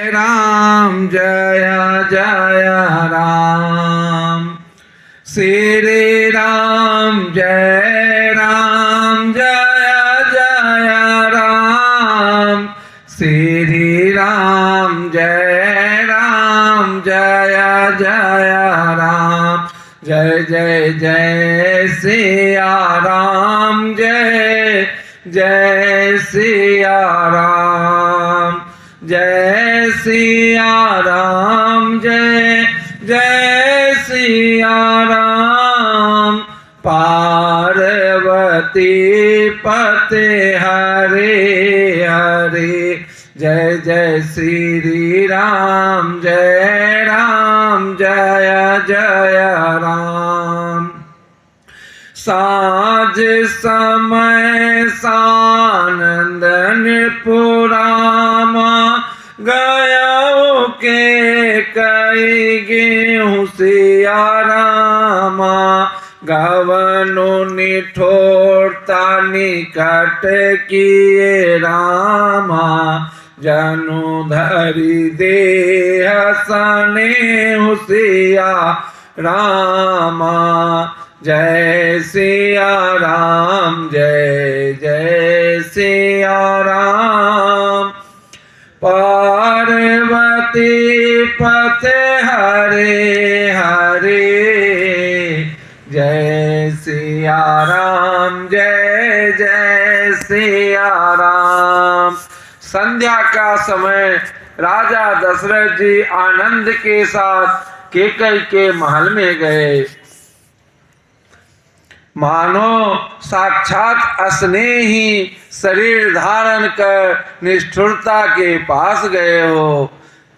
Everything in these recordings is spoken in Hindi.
राम जय जय राम, श्री राम जय जय राम, श्री राम जय जय राम। जय जय जय सिया राम, जय जय सिया राम, जय सिया राम, जय जय सिया राम। पार्वती पते हरे हरे, जय जय श्री राम, जय जय राम। साँझ समय सानंद निपुरामा, गया के कई गेहूँ सिया रामा। गवनो निठोरता निकट किए रामा, जनु धरि देह सने हुसिया रामा। जय सिया राम, जय जय सिया राम। पार्वती पते हरे हरे, जय सिया राम, जय जय सिया राम। संध्या का समय राजा दशरथ जी आनंद के साथ कैकेयी के महल में गए। मानो साक्षात अस्नेही शरीर धारण कर निष्ठुरता के पास गए हो।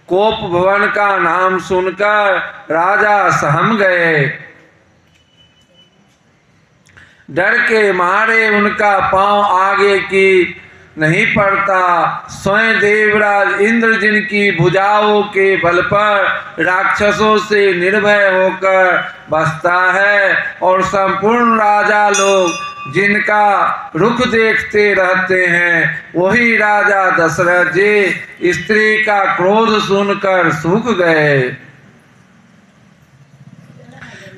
कोप भवन का नाम सुनकर राजा सहम गए। डर के मारे उनका पांव आगे की नहीं पड़ता। स्वयं देवराज इंद्र जिनकी भुजाओं के बल पर राक्षसों से निर्भय होकर बसता है, और संपूर्ण राजा लोग जिनका रुख देखते रहते हैं, वही राजा दशरथ जी स्त्री का क्रोध सुनकर सूख गए।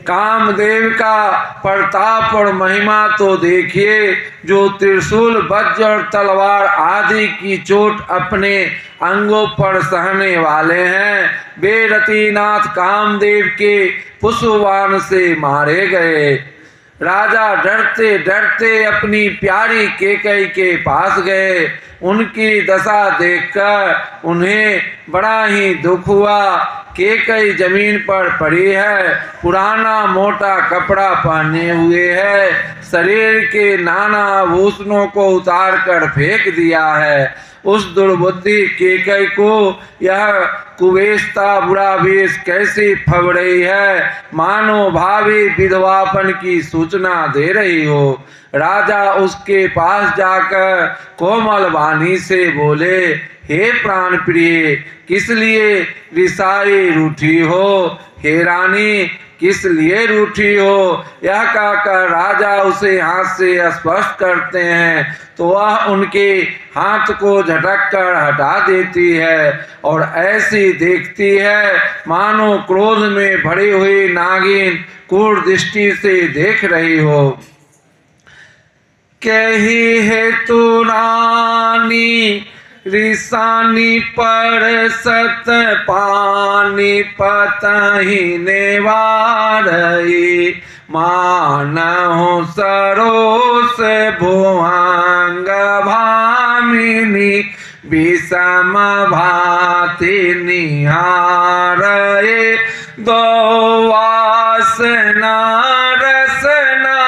कामदेव का प्रताप और महिमा तो देखिए, जो त्रिशूल वज्र और तलवार आदि की चोट अपने अंगों पर सहने वाले हैं, वे रतिनाथ कामदेव के पुष्पबाण से मारे गए। राजा डरते डरते अपनी प्यारी कैकेयी के पास गए। उनकी दशा देखकर उन्हें बड़ा ही दुख हुआ। कैकेयी जमीन पर पड़ी है, पुराना मोटा कपड़ा पहने हुए है, शरीर के नाना आभूषणों को उतार कर फेंक दिया है। उस दुर्बुद्धि कैकेयी को यह कुबेस्ता बुरा वेश कैसी फब रही है, मानो भावी विधवापन की सूचना दे रही हो। राजा उसके पास जाकर कोमल वाणी से बोले, हे प्राण प्रिय, किस लिए रिसाई रूठी हो? हे रानी, किस लिए रूठी हो? यह कहकर राजा उसे हाथ से स्पर्श करते हैं तो वह उनके हाथ को झटक कर हटा देती है, और ऐसी देखती है मानो क्रोध में भरी हुई नागिन क्रूर दृष्टि से देख रही हो। कही है तू रानी रिसानी पर सत पानी पतही नेवारई, मानहु सरोस भुआंग भामिनी, विषम भाति निहारए, दो वासना रसना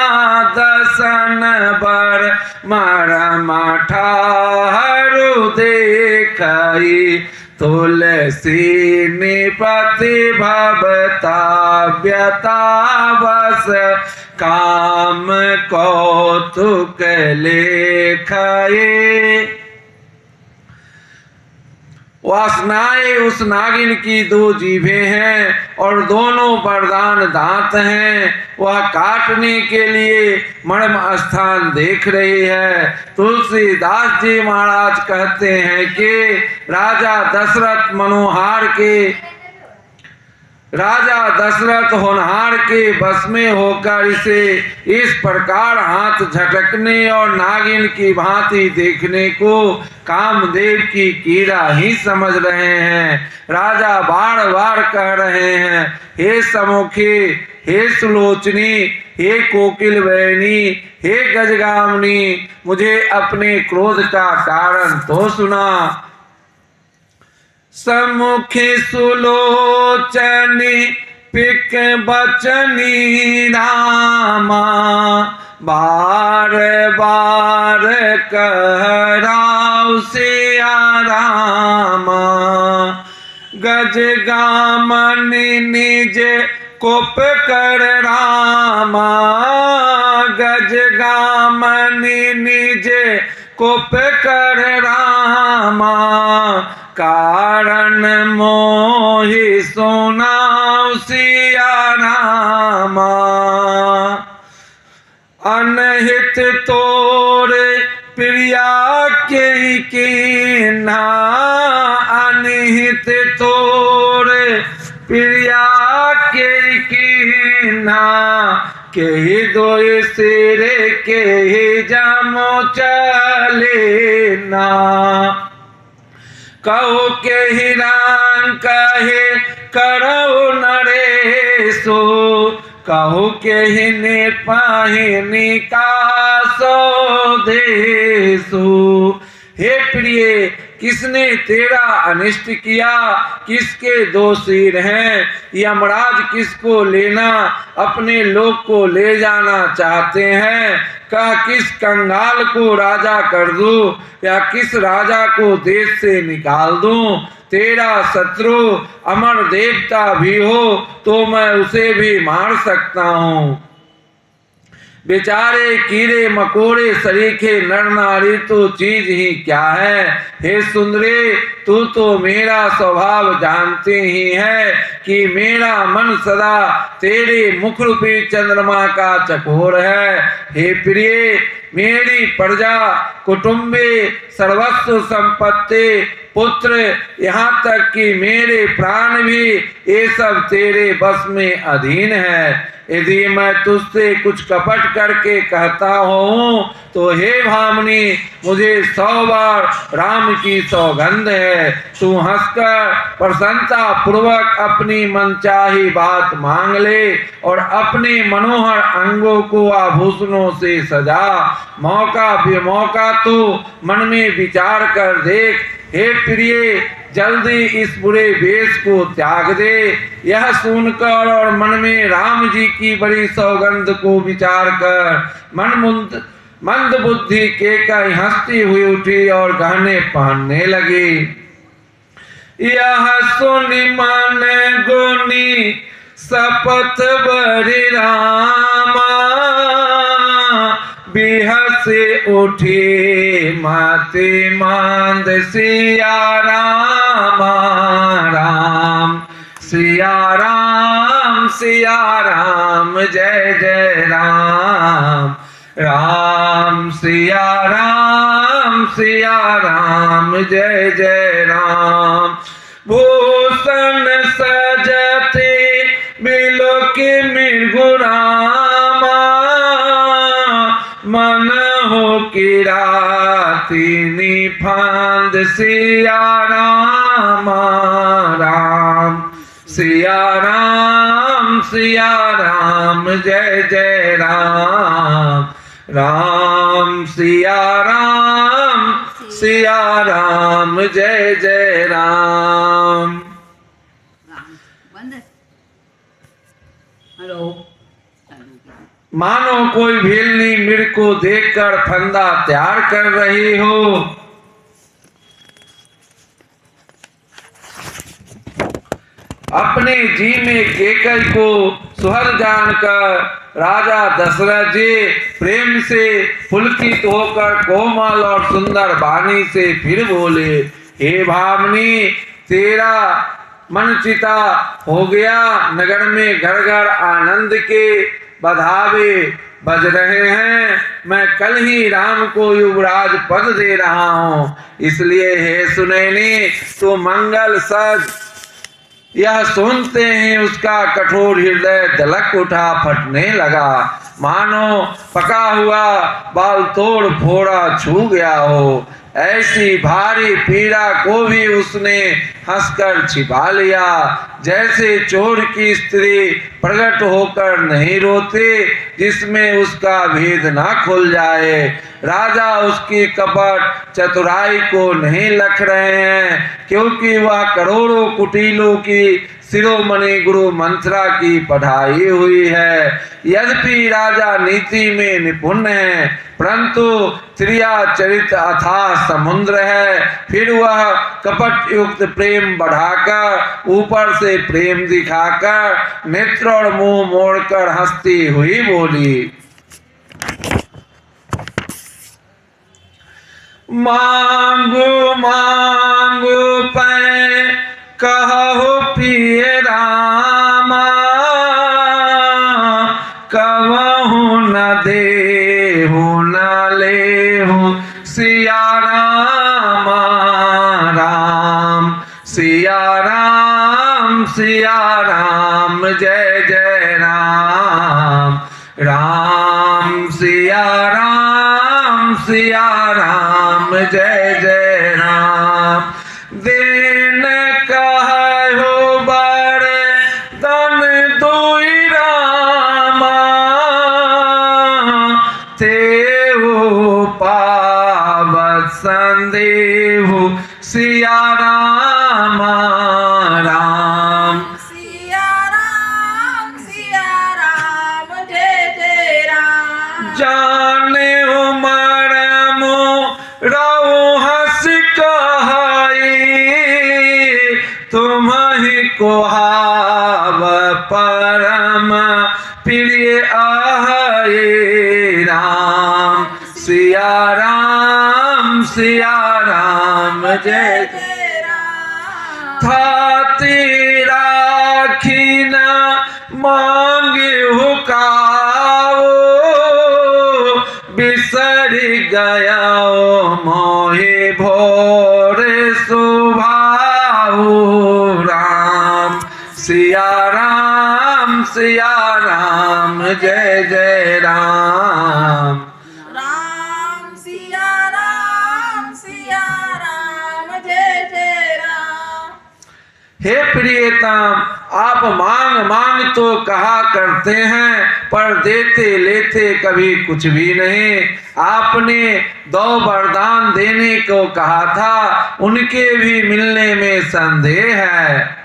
दसन बर मरम ठाहरु देखई, तुलसी निपति भवता व्यता बस, काम कौतुक लेखये। वासनाएं उस नागिन की 2 जीभें हैं और दोनों वरदान दांत हैं। वह काटने के लिए मर्म स्थान देख रही है। तुलसीदास जी महाराज कहते हैं कि राजा दशरथ होनहार के बस में होकर इसे इस प्रकार हाथ झटकने और नागिन की भांति देखने को कामदेव की कीड़ा ही समझ रहे हैं। राजा बार बार कह रहे हैं, हे समुखी, हे सुलोचनी, हे कोकिल बहनी, हे गजगामिनी, मुझे अपने क्रोध का कारण तो सुना। समुखी सुलोचनी पिक बचनी रामा, बार बार कहराव सिया रामा। गजगामिनी निज कोप कर रामा, गजगामिनी निज कोप कर रामा। कारण मोहि सुनाओ सिया रामा। अनहित तोरे प्रिया के कीन्हा, अनहित तोरे प्रिया के कीन्हा। के दो सिरे के जामो चले ना। कहो के हिरान कहे करो नरेशो, कहो के हिने पाहिनी का सो देशो। हे प्रिय, किसने तेरा अनिष्ट किया? किसके 2 सिर हैं? यमराज किसको लेना अपने लोक को ले जाना चाहते हैं? कह, किस कंगाल को राजा कर दूं या किस राजा को देश से निकाल दूं? तेरा शत्रु अमर देवता भी हो तो मैं उसे भी मार सकता हूँ। बेचारे कीड़े मकोड़े सरीखे नर नारी तो चीज ही क्या है। हे सुंदरे, तू तो मेरा स्वभाव जानते ही है कि मेरा मन सदा तेरे मुख रूपी चंद्रमा का चकोर है। हे प्रिय, मेरी प्रजा, कुटुंबे, सर्वस्व संपत्ति, पुत्र, यहाँ तक कि मेरे प्राण भी, ये सब तेरे बस में अधीन है। यदि मैं तुझसे कुछ कपट करके कहता हूँ तो हे भामिनी, मुझे 100 बार राम की सौगंध है। तू हंसकर प्रसन्नता पूर्वक अपनी मनचाही बात मांग ले और अपने मनोहर अंगों को आभूषणों से सजा। मौका बेमौका तो मन में विचार कर देख। हे प्रिय, जल्दी इस बुरे वेश को त्याग दे। यह सुनकर और मन में राम जी की बड़ी सौगंध को विचार कर मंद बुद्धि केकई हंसती हुई उठी और गहने पहनने लगी। यह सुनि मन गुनी शपथ बरि रामा, बिहसे उठे माते मांद सिया रामा। राम सिया राम, सिया राम, जय जय राम। राम सिया राम, सिया राम, जय जय राम। भूषण सजते बिलोकी मृगुरामा, मन हो किरातिनी फांद सिया राम। राम सिया राम, सिया राम, जय जय राम। राम सिया राम, सिया राम, जय जय राम। हेलो। मानो कोई भेलनी मृग को देखकर फंदा तैयार कर रही हो। अपने जी में केकई को सुहर जानकर राजा दशरथ जी प्रेम से पुलकित होकर कोमल और सुंदर वाणी से फिर बोले, हे भावनी, तेरा मन चिता हो गया। नगर में घर घर आनंद के बधावे बज रहे हैं। मैं कल ही राम को युवराज पद दे रहा हूँ, इसलिए हे सुनैनी तो मंगल सज। यह सुनते ही उसका कठोर हृदय दलक उठा, फटने लगा, मानो पका हुआ बाल तोड़ फोड़ा छू गया हो। ऐसी भारी पीड़ा को भी उसने हंसकर छिपा लिया, जैसे चोर की स्त्री प्रकट होकर नहीं रोते, जिसमें उसका भेद ना खुल जाए। राजा उसकी कपट चतुराई को नहीं लख रहे हैं, क्योंकि वह करोड़ों कुटिलों की शिरोमणि गुरु मंत्रा की पढ़ाई हुई है। यद्यपि राजा नीति में निपुण है, परंतु त्रिया चरित अथाह समुद्र है। फिर वह कपट युक्त प्रेम बढ़ाकर, ऊपर से प्रेम दिखाकर, नेत्र और मुंह मोड़कर हंसती हुई बोली, मांगू मांगू पै कहो प्रिय रामा, कवहु न देहु न लेहु सिया रामा। राम सिया राम, सिया राम, जय जय राम। राम सिया राम, सिया राम, जय जय राम। दिन कहो बर दन दुई रामा, तेहु पावत संदेहु सिया रामा। राम सिया राम, जय जय राम। जाने मरमो रऊ हंस कहाई, तुम्हि कोहाव परम प्रिय आए। राम सिया राम, सिया राम, जय जय राम। थाती राखी न मांगे हुकाओ, बिसर गया मोहे भोर सुभाऊ। राम सिया राम, सिया राम, जय जय राम। राम सिया राम, जय जय राम। हे प्रियतम, आप मांग मांग तो कहा करते हैं, पर देते लेते कभी कुछ भी नहीं। आपने 2 वरदान देने को कहा था, उनके भी मिलने में संदेह है।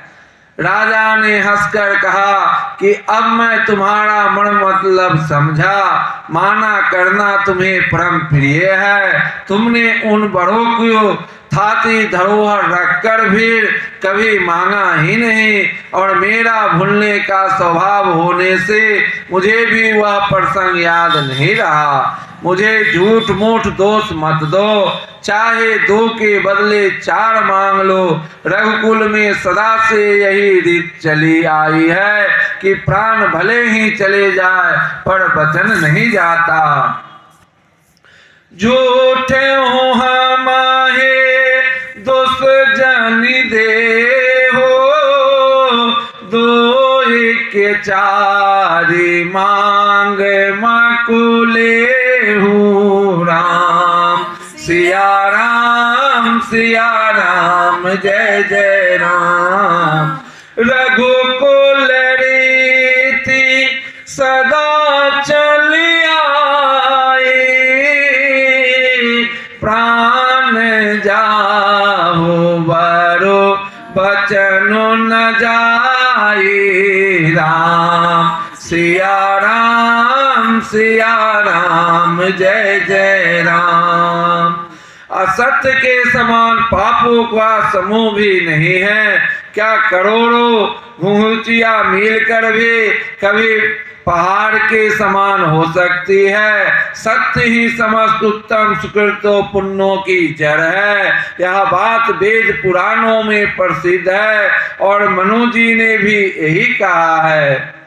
राजा ने हंसकर कहा कि अब मैं तुम्हारा मन मतलब समझा। माना करना तुम्हें परम प्रिय है। तुमने उन बड़ों को थाती धरोहर रखकर भी कभी मांगा ही नहीं, और मेरा भूलने का स्वभाव होने से मुझे भी वह प्रसंग याद नहीं रहा। मुझे झूठ मूठ दोष मत दो, चाहे 2 के बदले 4 मांग लो। रघुकुल में सदा से यही रीत चली आई है कि प्राण भले ही चले जाए पर वचन नहीं जाता। झूठे हो हमारे दोष जनी दे हो, 2 के 4 मांग मकुले हूँ। राम सिया राम, जय जय राम। रघुकुल रीति सदा चली आए, प्राण जाहो बरो बचन न जाए। राम सिया राम, जय जय राम। असत्य के समान पापों का समूह भी नहीं है। क्या करोड़ों घुंघुचिया मिलकर भी कभी पहाड़ के समान हो सकती है। सत्य ही समस्त उत्तम सुकृतों पुण्यों की जड़ है। यह बात वेद पुराणों में प्रसिद्ध है और मनु जी ने भी यही कहा है।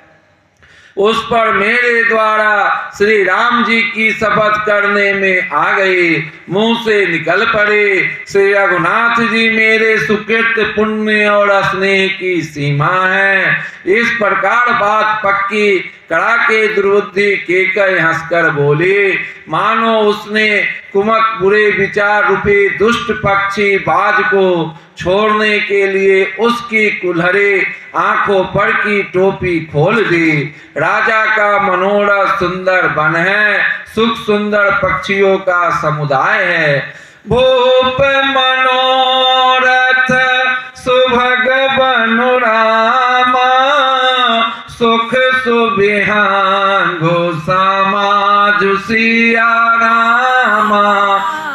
उस पर मेरे द्वारा श्री राम जी की शपथ करने में आ गई, मुंह से निकल पड़े। श्री रघुनाथ जी मेरे सुकृत पुण्य और स्नेह की सीमा है। इस प्रकार बात पक्की कड़ाके दुर्बुद्धि केकई हंसकर बोली, मानो उसने कुमक बुरे विचार रूपी दुष्ट पक्षी बाज को छोड़ने के लिए उसकी कुल्हरे आंखों पर की टोपी खोल दी। राजा का मनोरथ सुंदर वन है, सुख सुंदर पक्षियों का समुदाय है। भूप मनोरथ सुभग बनु रामा, सुख सुबिहान समाज सिया रामा।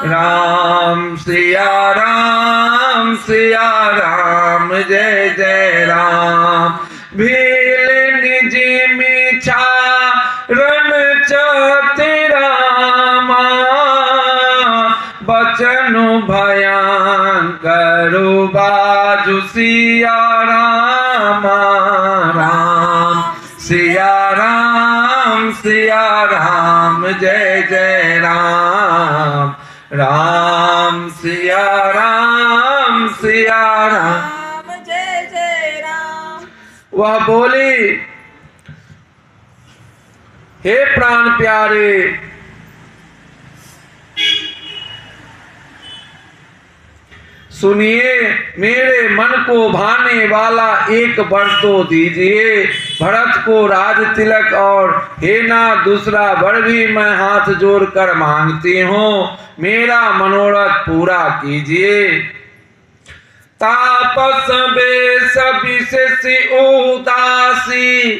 राम सिया राम सिया राम जय जय राम। भील निजी मिछा रण चौति रामा, बचनु भयंकर बाजु सिया रामा। राम सिया राम जय जय राम। राम सिया राम जय जय राम। वह बोली, हे प्राण प्यारे, सुनिए, मेरे मन को भाने वाला एक वर तो दीजिए। भरत को राज तिलक और हेना दूसरा वर भी मैं हाथ जोड़कर मांगती हूँ, मेरा मनोरथ पूरा कीजिए। तापस बेश विशेष उदासी,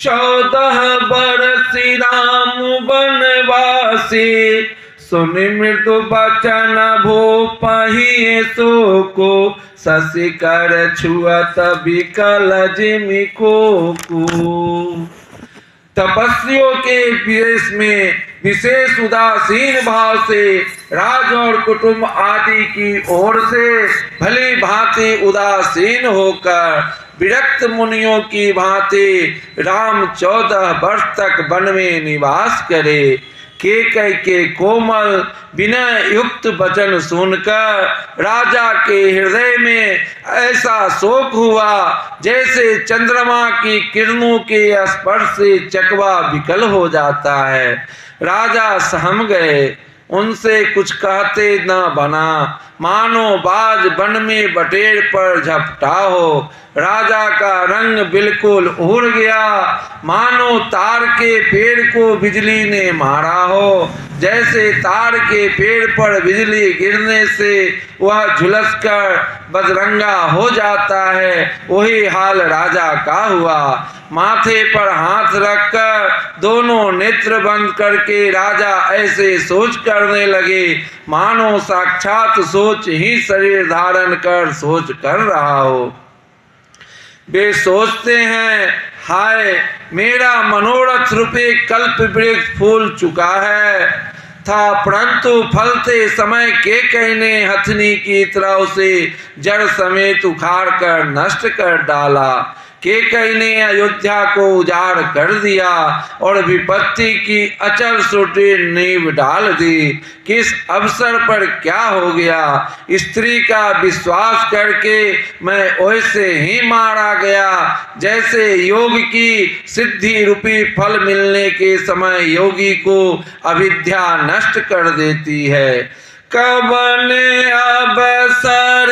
14 बरसी राम वनवासी। सुन मृदु बचन भूपहि सो को, शशि कर छुअत विकल जिमि को। तपस्वियों के विदेश में विशेष उदासीन भाव से राज और कुटुंब आदि की ओर से भली भांति उदासीन होकर विरक्त मुनियों की भांति राम 14 वर्ष तक वन में निवास करे। केकई के कोमल विनय युक्त वचन सुनकर राजा के हृदय में ऐसा शोक हुआ जैसे चंद्रमा की किरणों के स्पर्श से चकवा विकल हो जाता है। राजा सहम गए, उनसे कुछ कहते न बना, मानो बाज वन में बटेर पर झपटा हो। राजा का रंग बिल्कुल उड़ गया, मानो तार के पेड़ को बिजली ने मारा हो। जैसे तार के पेड़ पर बिजली गिरने से वह झुलसकर बदरंगा हो जाता है, वही हाल राजा का हुआ। माथे पर हाथ रखकर दोनों नेत्र बंद करके राजा ऐसे सोच करने लगे मानो साक्षात सोच ही शरीर धारण कर सोच कर रहा हो। वे सोचते हैं, हाय मेरा मनोरथ रूपे कल्प वृक्ष फूल चुका है था, परंतु फलते समय केकई ने हथनी की तरह उसे जड़ समेत उखाड़ कर नष्ट कर डाला। केकई ने अयोध्या को उजाड़ कर दिया और विपत्ति की अचल सुटी नींव डाल दी। किस अवसर पर क्या हो गया, स्त्री का विश्वास करके मैं वैसे ही मारा गया जैसे योग की सिद्धि रूपी फल मिलने के समय योगी को अविद्या नष्ट कर देती है। कवन अवसर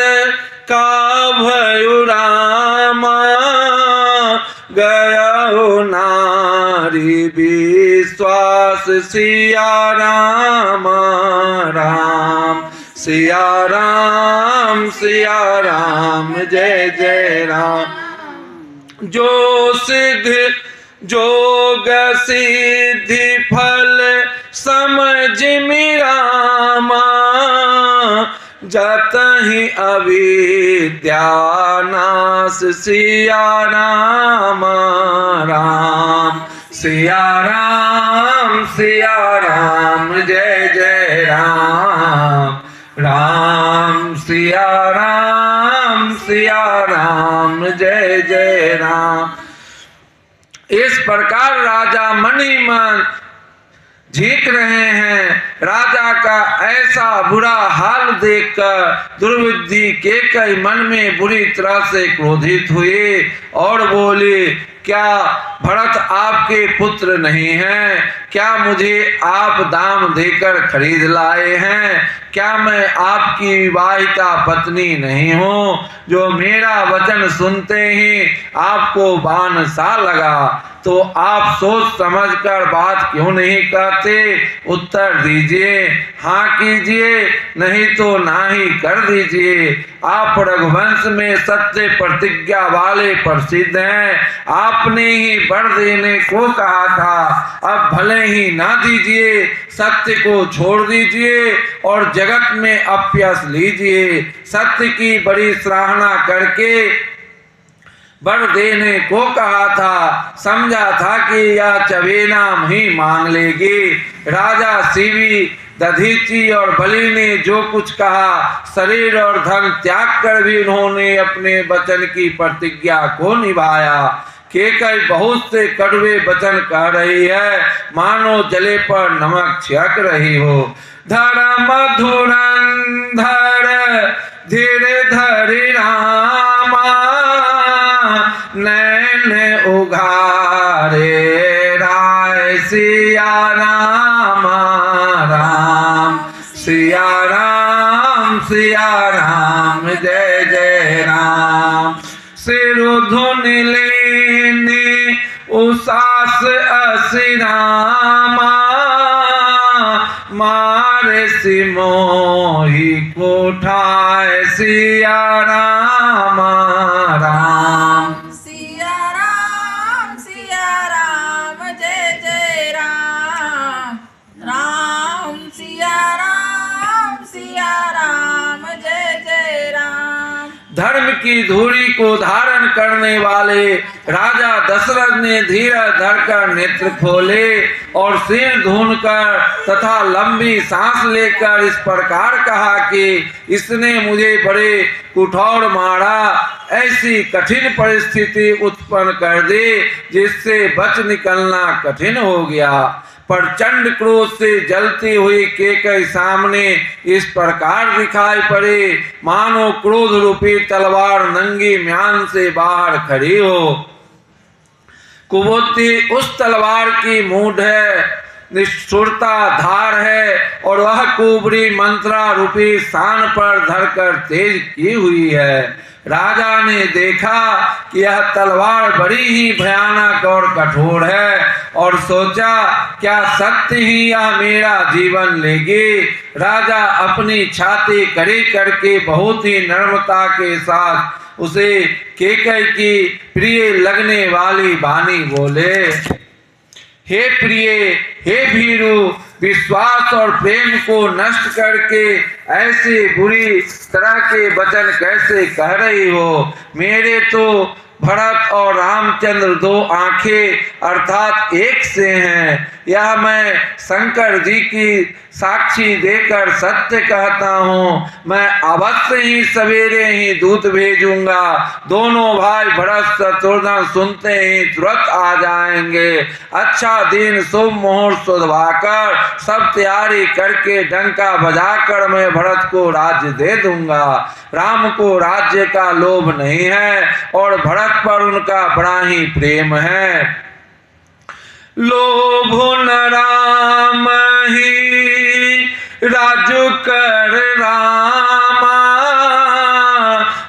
का भयु रामा, गया हो नारी विश्वास सिया राम। राम सिया राम जय जय राम। जो सिद्ध जोग सिद्धि फल समझ मिरामा, जतहि अविद्या नाश सिया राम। राम सिया राम जय जय राम, राम सिया राम जय जय राम। इस प्रकार राजा मणिमन झीक रहे हैं। राजा का ऐसा बुरा हाल देखकर दुर्विधि केकई मन में बुरी तरह से क्रोधित हुए और बोले, क्या भरत आपके पुत्र नहीं हैं? क्या मुझे आप दाम देकर खरीद लाए हैं? क्या मैं आपकी विवाहिता पत्नी नहीं हूँ जो मेरा वचन सुनते ही आपको बाण सा लगा? तो आप सोच समझकर बात क्यों नहीं कहते? उत्तर दीजिए, हाँ कीजिए, नहीं तो ना ही कर दीजिए। आप रघुवंश में सत्य प्रतिज्ञा वाले प्रसिद्ध हैं। आपने ही वर देने को कहा था, अब भले ही ना दीजिए, सत्य को छोड़ दीजिए और जगत में अभ्यस लीजिए। सत्य की बड़ी सराहना करके वर देने को कहा था, समझा था कि यह चवेनाम ही मांग लेगी। राजा शिवी, दधीची और बलि ने जो कुछ कहा, शरीर और धन त्याग कर भी उन्होंने अपने वचन की प्रतिज्ञा को निभाया। केकई बहुत से कड़वे वचन कह रही है, मानो जले पर नमक छिड़क रही हो। धर्म धुरंधर धीरे धरि रामा, नैन उघारे राय सिया राम, राम सिया राम जय जय राम। सिरुधुन लेने उसास असिरामा, मारे सिमोही कोठाए सिया राम, राम सिया राम जय जय राम, राम सिया राम जय जय राम। धर्म की धूरी को धारण करने वाले राजा दशरथ ने धीरज धरकर नेत्र खोले और सिर धूनकर तथा लंबी सांस लेकर इस प्रकार कहा कि इसने मुझे बड़े कुठौर मारा, ऐसी कठिन परिस्थिति उत्पन्न कर दी जिससे बच निकलना कठिन हो गया। प्रचंड क्रोध से जलती हुई केकई सामने इस प्रकार दिखाई पड़े, मानो क्रोध रूपी तलवार नंगी म्यान से बाहर खड़ी हो। कुबुद्धि उस तलवार की मूढ़ है, निष्ठुरता धार है और वह कुबरी मंत्रा रूपी स्थान पर धरकर तेज की हुई है। राजा ने देखा कि यह तलवार बड़ी ही भयानक और कठोर है और सोचा, क्या सत्य ही यह मेरा जीवन लेगी? राजा अपनी छाती कड़ी करके बहुत ही नम्रता के साथ उसे केकई की प्रिय लगने वाली वाणी बोले, हे प्रिय, हे भीरू, विश्वास और प्रेम को नष्ट करके ऐसे बुरी तरह के वचन कैसे कह रही हो? मेरे तो भरत और रामचंद्र दो आंखें अर्थात एक से हैं। यह मैं शंकर जी की साक्षी देकर सत्य कहता हूँ। मैं अवश्य ही सवेरे ही दूत भेजूंगा। दोनों भाई भरत शत्रुघ्न सुनते ही तुरंत आ जाएंगे। अच्छा दिन शुभ मुहूर्त सुधवाकर सब तैयारी करके डंका बजाकर मैं भरत को राज्य दे दूंगा। राम को राज्य का लोभ नहीं है और भरत पर उनका बड़ा ही प्रेम है। लोभ न राम ही राजु कर रामा,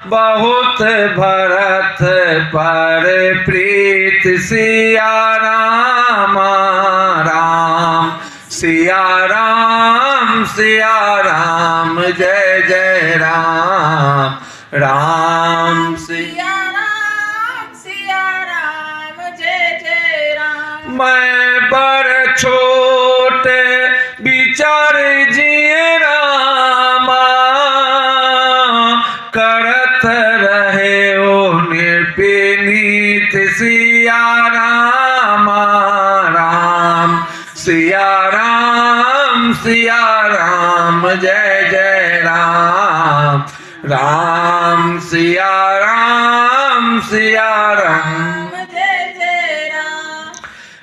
बहुत भरत पर प्रीत सिया राम, राम सिया राम जय जय राम, राम सिया राम जय जय राम। मैं पर छोटे विचार जिए रामा, करत रहे ओ निर्विनीत सिया राम, सिया राम जय जय राम। राम सिया राम सिया राम जय जय राम।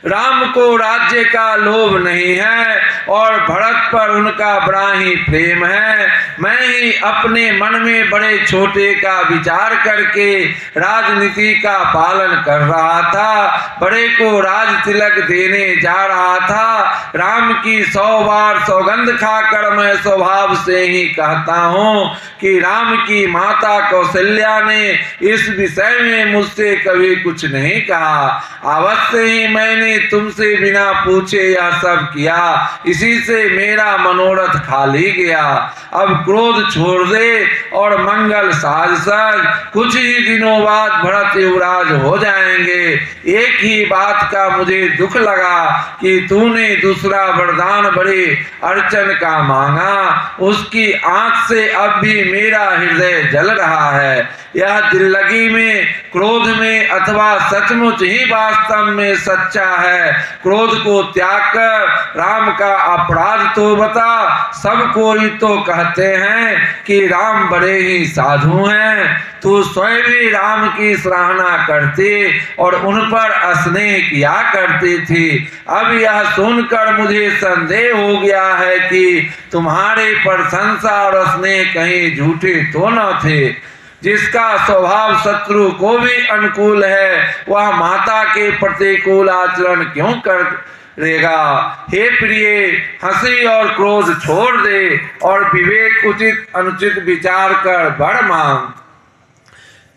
राम को राज्य का लोभ नहीं है और भरत पर उनका बड़ा ही प्रेम है। मैं ही अपने मन में बड़े छोटे का विचार करके राजनीति का पालन कर रहा था। बड़े को राज तिलक देने जा रहा था। राम की 100 बार सौगंध खाकर मैं स्वभाव से ही कहता हूँ कि राम की माता कौशल्या ने इस विषय में मुझसे कभी कुछ नहीं कहा। अवश्य ही मैंने तुमसे बिना पूछे यह सब किया, इसी से मेरा मनोरथ खाली गया। अब क्रोध छोड़ दे और मंगल साज सज। कुछ ही दिनों बाद भरत युवराज हो जाएंगे। एक ही बात का मुझे दुख लगा कि तूने दूसरा वरदान बड़े अर्चन का मांगा। उसकी आंख से अब भी मेरा हृदय जल रहा है। यह दिल लगी में, क्रोध में अथवा सचमुच ही वास्तव में सच्चा है। क्रोध को त्याग कर राम का अपराध तो बता। सब कोई तो कहते हैं कि राम बड़े ही साधु हैं। तू स्वयं भी राम की सराहना करती और उन पर स्नेह किया करती थी। अब यह सुनकर मुझे संदेह हो गया है कि तुम्हारे प्रशंसा और स्नेह कहीं झूठे तो न थे। जिसका स्वभाव शत्रु को भी अनुकूल है, वह माता के प्रतिकूल आचरण क्यों करेगा। हे प्रिय, हंसी और क्रोध छोड़ दे और विवेक उचित अनुचित विचार कर वर मांग।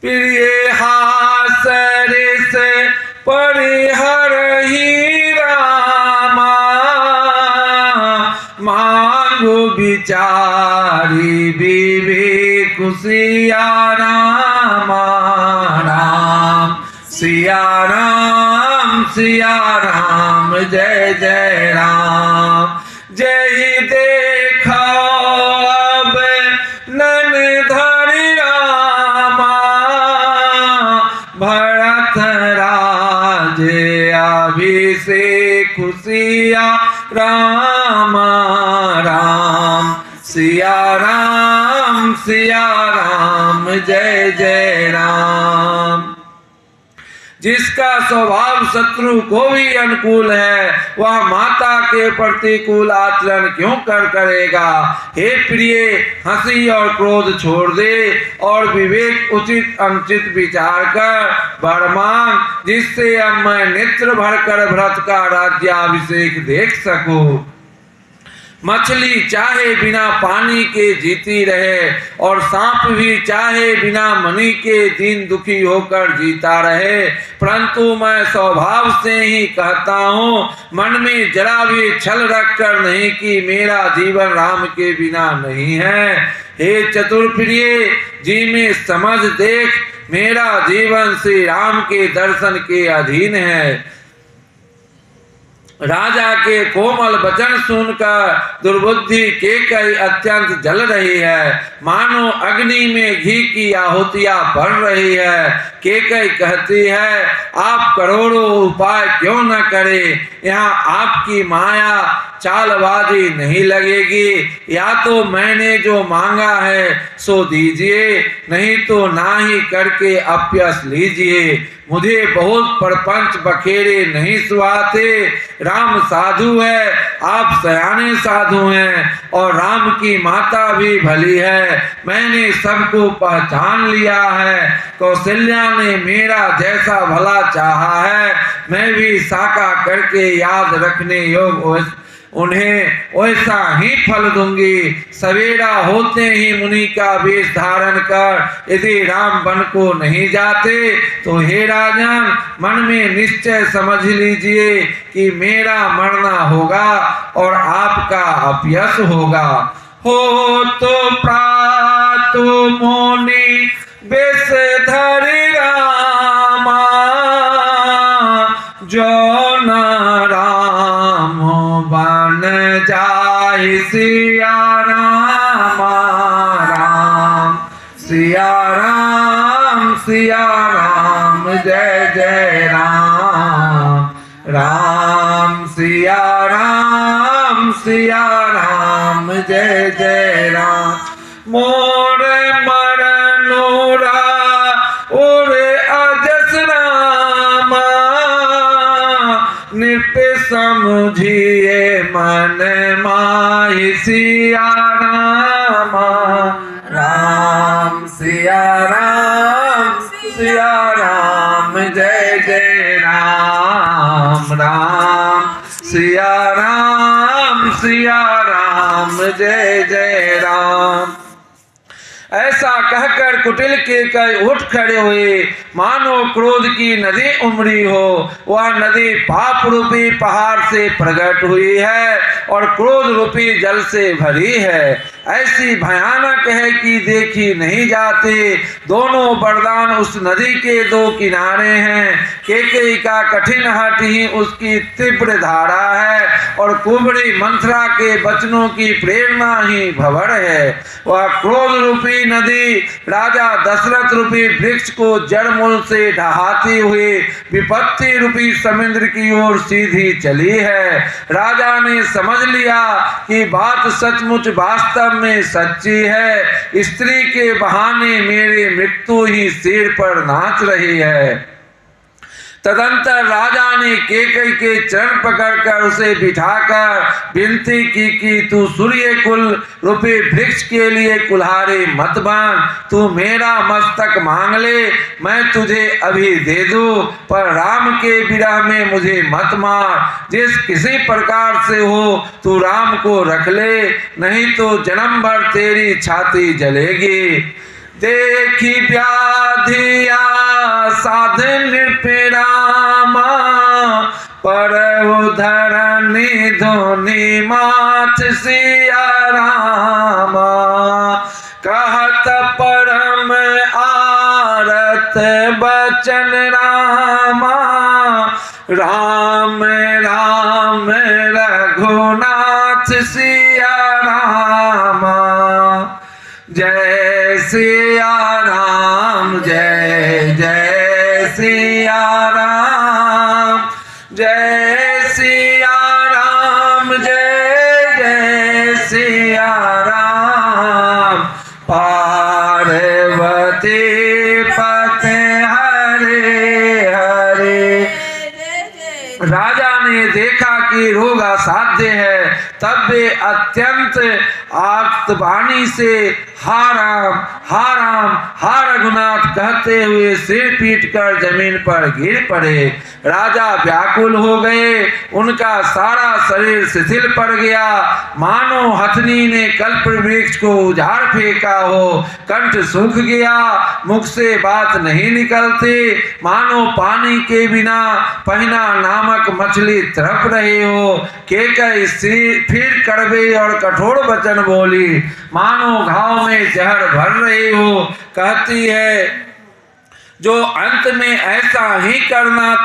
प्रिय हासरे से परिहर ही रामा, मांगो विचारी विवेक सिया रामा। राम सिया राम जय जय राम। जय देखो अब नन धरि रामा, भरत राजे अभिषेक सिया रामा। राम सिया राम जय जय राम। जिसका स्वभाव शत्रु को भी अनुकूल है, वह माता के प्रतिकूल आचरण क्यों करेगा। हे प्रिय, हंसी और क्रोध छोड़ दे और विवेक उचित अनुचित विचार कर वर मांग, जिससे अब मैं नेत्र भरकर भरत का राज्याभिषेक देख सकूं। मछली चाहे बिना पानी के जीती रहे और सांप भी चाहे बिना मणि के दीन दुखी होकर जीता रहे, परंतु मैं स्वभाव से ही कहता हूँ, मन में जरा भी छल रखकर नहीं कि मेरा जीवन राम के बिना नहीं है। हे चतुर्प्रिय, जी में समझ देख, मेरा जीवन श्री राम के दर्शन के अधीन है। राजा के कोमल वचन सुनकर दुर्बुद्धि केकई अत्यंत जल रही है, मानो अग्नि में घी की आहुतियां बढ़ रही है। केकई कहती है, आप करोड़ों उपाय क्यों न करें, यहाँ आपकी माया चालबाजी नहीं लगेगी। या तो मैंने जो मांगा है सो दीजिए, नहीं तो ना ही करके अप्यस लीजिए। मुझे बहुत परपंच बखेरे नहीं सुहाते। राम साधु है, आप सयाने साधु हैं और राम की माता भी भली है। मैंने सबको पहचान लिया है। कौशल्या ने मेरा जैसा भला चाहा है, मैं भी साका करके याद रखने योग्य उन्हें वैसा ही फल दूंगी। सवेरा होते ही मुनि का वेश धारण कर यदि राम वन को नहीं जाते तो हे राजन, मन में निश्चय समझ लीजिए कि मेरा मरना होगा और आपका अपयश होगा। हो तो प्रातु मुनि वेश धरि रामा, जो न राम बन जाय सिया रामा। राम सिया राम जय जय राम। राम सिया राम सिया राम जय जय राम। मोर मरनोरा और अजस रामा निप समझिए मन माहि सिया रामा। राम सिया राम सिया राम जय जय राम। राम सिया राम जय जय राम। ऐसा कहकर कुटिल के कई उठ खड़े हुए, मानो क्रोध की नदी उमड़ी हो। वह नदी पाप रूपी पहाड़ से प्रकट हुई है और क्रोध रूपी जल से भरी है। ऐसी भयानक है कि देखी नहीं जाते। दोनों वरदान उस नदी के दो किनारे हैं। केकई का कठिन हठ ही उसकी तीव्र धारा है और कुबड़ी मंथरा के वचनों की प्रेरणा ही भंवर है। वह क्रोध रूपी नदी राजा दशरथ रूपी वृक्ष को जड़ मूल से ढहाती हुई विपत्ति रूपी समुद्र की ओर सीधी चली है। राजा ने समझ लिया कि बात सचमुच वास्तव में सच्ची है। स्त्री के बहाने मेरी मृत्यु ही सिर पर नाच रही है। तदंतर राजा ने केकई के चरण पकड़कर उसे बिठाकर विनती की कि तू सूर्य कुल रूपी वृक्ष के लिए कुल्हाड़ी मत बांध। तू मेरा मस्तक मांग ले, मैं तुझे अभी दे दूं, पर राम के विरह में मुझे मत मार। जिस किसी प्रकार से हो तू राम को रख ले, नहीं तो जन्म भर तेरी छाती जलेगी। देखी व्याधिया साधन निरपेरामा, पर उधरनी धोनी माथ सिया रामा। कहत परम आरत बचन रामा, राम राम रघुनाथ सिया रामा। जय सिया राम जय जय सिया राम। जय सिया राम जय जय सिया राम। पार्वती पते हरे हरे। राजा ने देखा कि रोग असाध्य है, तब वे अत्यंत आर्तवाणी से हा राम हा रघुनाथ कहते हुए सिर पीट कर जमीन पर गिर पड़े। राजा व्याकुल हो गए, उनका सारा शरीर शिथिल पड़ गया, मानो हथनी ने कल्प वृक्ष को उजाड़ फेंका हो। कंठ सूख गया, मुख से बात नहीं निकलती, मानो पानी के बिना पहिना नामक मछली तड़प रही हो। केकई फिर कड़वे और कठोर वचन बोली, मानो घाव में जहर भर रही हो। कहती है, जो अंत में ऐसा ही करना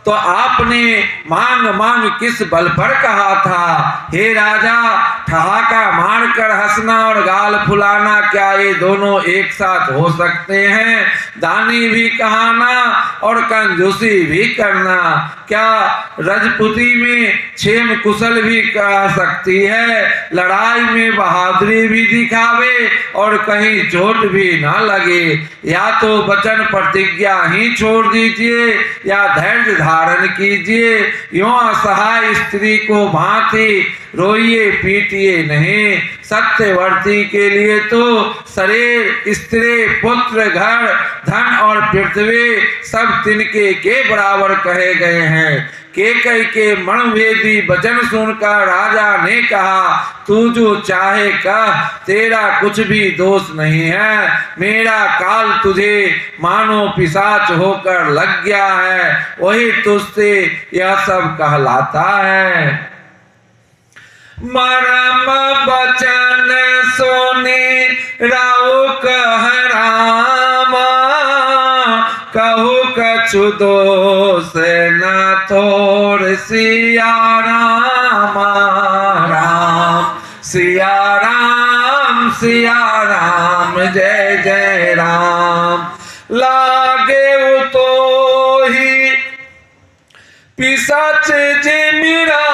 तो आपने मांग मांग किस बल पर कहा था। हे राजा, ठहाका मारकर हंसना और गाल फुलाना, क्या ये दोनों एक साथ हो सकते हैं? दानी भी कहना और कंजूसी भी करना, क्या रजपुती में क्षेम कुशल भी कह सकती है? लड़ाई में बहादुरी भी दिखावे और कहीं चोट भी ना लगे। या तो वचन प्रतिज्ञा ही छोड़ दीजिए या धैर्य धारण कीजिए। यों असहाय स्त्री को भांति रोइए पीटिए नहीं। सत्यवर्ती के लिए तो शरीर, स्त्री, पुत्र, घर, धन और पृथ्वी सब तिनके के बराबर कहे गए हैं। केकई के मनभेदी वचन सुनकर राजा ने कहा, तू जो चाहे कह, तेरा कुछ भी दोष नहीं है। मेरा काल तुझे मानो पिशाच होकर लग गया है, वही तुझसे यह सब कहलाता है। मरम बचन सोने राव कह रामा, कहू कछु दोष न तोर सिया रामा। राम सिया राम जय जय राम। लागे तो ही पिशाच जे मेरा